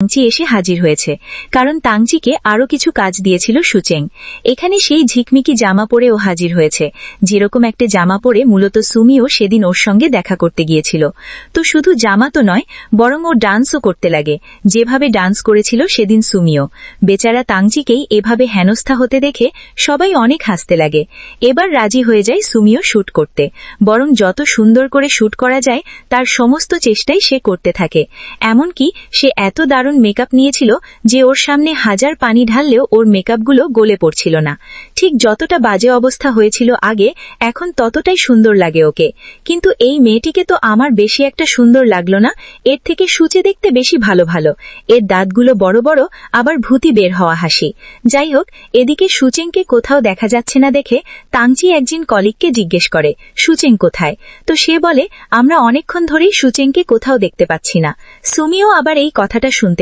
তাংচি এসে হাজির হয়েছে, কারণ তাংচিকে আরো কিছু কাজ দিয়েছিল সুচেং। এখানে সেই ঝিকমিকি জামা পরে ও হাজির হয়েছে, যেরকম একটা জামা পরে মূলত সুমিও সেদিন ওর সঙ্গে দেখা করতে গিয়েছিল। তো শুধু জামা তো নয়, বরং ও ডান্সও করতে লাগে, যেভাবে ডান্স করেছিল সেদিন সুমিও। বেচারা তাংচিকেই এভাবে হেনস্থা হতে দেখে সবাই অনেক হাসতে লাগে। এবার রাজি হয়ে যায় সুমিও শুট করতে, বরং যত সুন্দর করে শুট করা যায় তার সমস্ত চেষ্টাই সে করতে থাকে। এমনকি সে এত দারুণ মেকআপ নিয়েছিল যে ওর সামনে হাজার পানি ঢাললেও ওর মেকআপগুলো গলে পড়ছিল না। ঠিক যতটা বাজে অবস্থা হয়েছিল আগে, এখন ততটাই সুন্দর লাগে ওকে। কিন্তু এই মেয়েটিকে তো আমার বেশি একটা সুন্দর লাগলো না, এর থেকে সুচে দেখতে বেশি ভালো ভালো। এর দাঁতগুলো বড় বড়, আবার ভূতি বের হওয়া হাসি। যাই হোক, এদিকে সুচেংকে কোথাও দেখা যাচ্ছে না দেখে তাংচি একজন কলিগকে জিজ্ঞেস করে, সুচেং কোথায়? তো সে বলে, আমরা অনেকক্ষণ ধরেই সুচেংকে কোথাও দেখতে পাচ্ছি না। সুমিও আবার এই কথাটা শুনতে